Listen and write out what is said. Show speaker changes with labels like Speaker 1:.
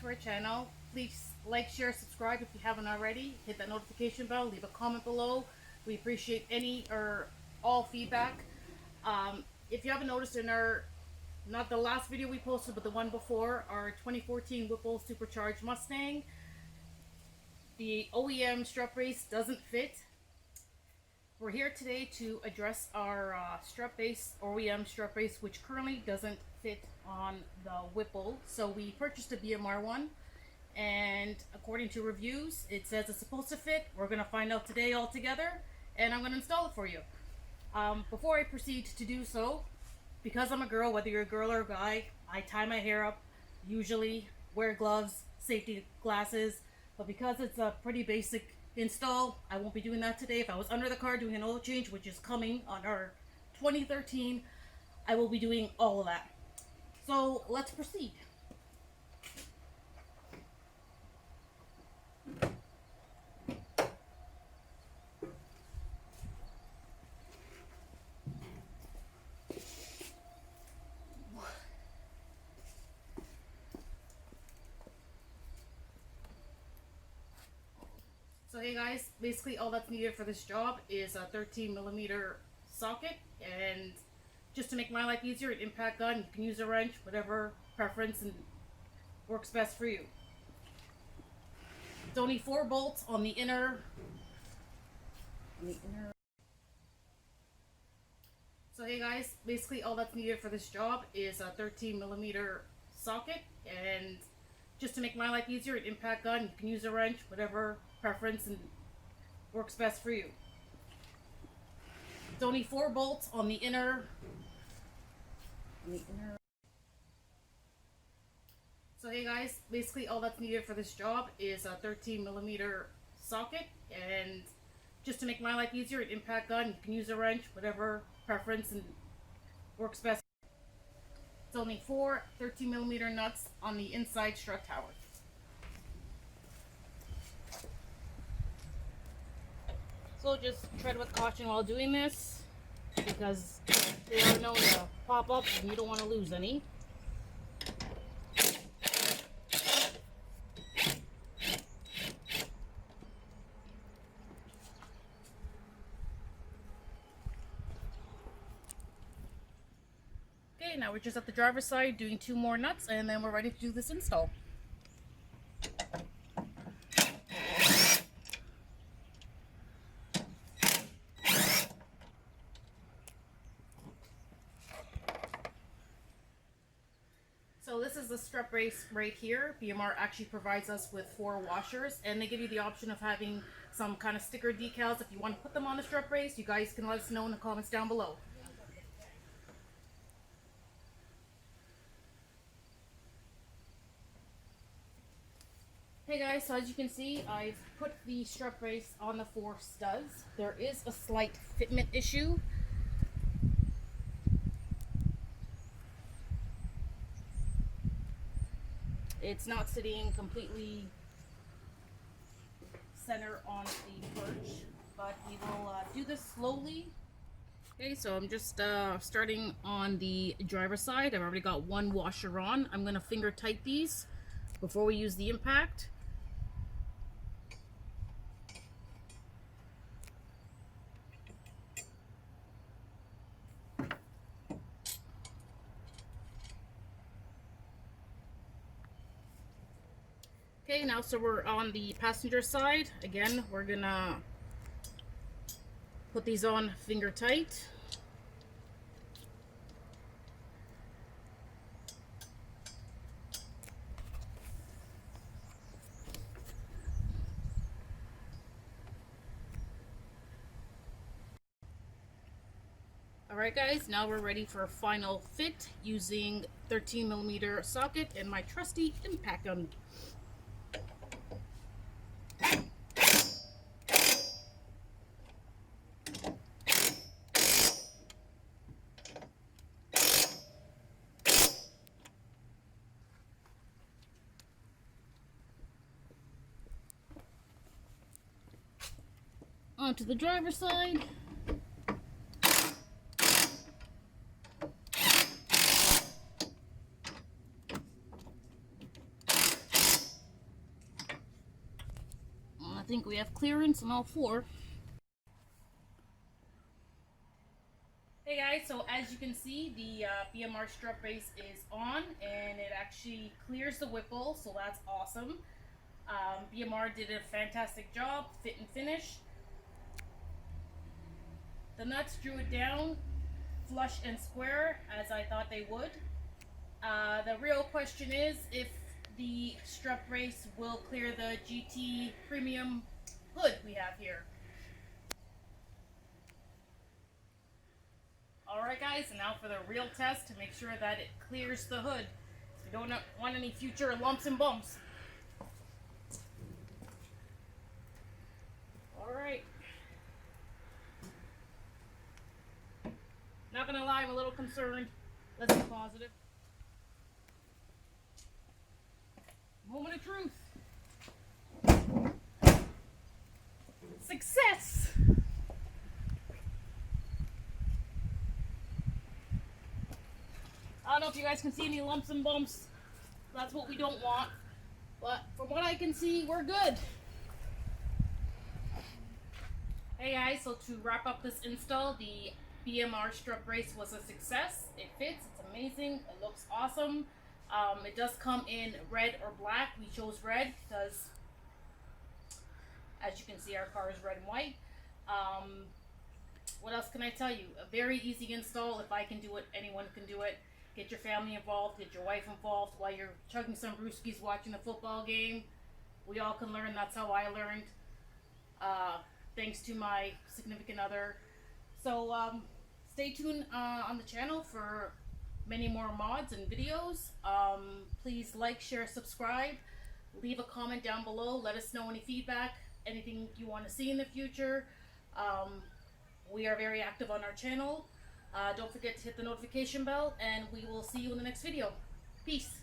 Speaker 1: our channel. Please like, share, subscribe if you haven't already. Hit that notification bell. Leave a comment below. We appreciate any or all feedback. If you haven't noticed in our, not the last video we posted, but the one before, our 2014 Whipple supercharged Mustang, the OEM strut brace doesn't fit. We're here today to address our strut brace, OEM strut brace, which currently doesn't fit on the Whipple. So we purchased a BMR one, and according to reviews, it says it's supposed to fit. We're going to find out today all together, and I'm going to install it for you. Before I proceed to do so, because I'm a girl, whether you're a girl or a guy, I tie my hair up, usually wear gloves, safety glasses, but because it's a pretty basic install, I won't be doing that today. If I was under the car doing an oil change, which is coming on our 2013, I will be doing all of that. So let's proceed. So hey guys, basically all that's needed for this job is a 13mm socket, and just to make my life easier, an impact gun. You can use a wrench, whatever preference and works best for you. It's only 4 bolts on the inner. So hey guys, basically all that's needed for this job is a 13mm socket, and just to make my life easier, an impact gun. You can use a wrench, whatever preference and works best for you. It's only 4 bolts on the inner. So hey guys, basically all that's needed for this job is a 13mm socket, and just to make my life easier, an impact gun. You can use a wrench, whatever preference and works best. It's only 4 13mm nuts on the inside strut tower. So just tread with caution while doing this, because they are known to pop up and you don't want to lose any. Okay, now we're just at the driver's side doing 2 more nuts, and then we're ready to do this install. So this is the strut brace right here. BMR actually provides us with 4 washers, and they give you the option of having some kind of sticker decals. If you want to put them on the strut brace, you guys can let us know in the comments down below. Hey guys, so as you can see, I've put the strut brace on the 4 studs. There is a slight fitment issue. It's not sitting completely center on the perch, but we will do this slowly. Okay, so I'm just starting on the driver's side. I've already got 1 washer on. I'm going to finger tight these before we use the impact. Okay, now so we're on the passenger side. Again, we're gonna put these on finger tight. Alright guys, now we're ready for a final fit using 13mm socket and my trusty impact gun. Onto the driver's side. think we have clearance on all four. Hey guys, so as you can see, the BMR strut brace is on, and it actually clears the Whipple, so that's awesome. BMR did a fantastic job, fit and finish. The nuts drew it down flush and square, as I thought they would. The real question is if the strut brace will clear the GT premium hood we have here. Alright guys, and now for the real test to make sure that it clears the hood. We don't want any future lumps and bumps. Alright. Not gonna lie, I'm a little concerned. Let's be positive. Moment of truth. Success! I don't know if you guys can see any lumps and bumps. That's what we don't want. But from what I can see, we're good. Hey guys, so to wrap up this install, the BMR strut brace was a success. It fits, it's amazing, it looks awesome. It does come in red or black. We chose red because, as you can see, our car is red and white. What else can I tell you? A very easy install. If I can do it, anyone can do it. Get your family involved, get your wife involved while you're chugging some brewskis watching the football game. We all can learn. That's how I learned. Thanks to my significant other. So stay tuned on the channel for many more mods and videos. Please like, share, subscribe. Leave a comment down below. Let us know any feedback, anything you want to see in the future. We are very active on our channel. Don't forget to hit the notification bell, and we will see you in the next video. Peace.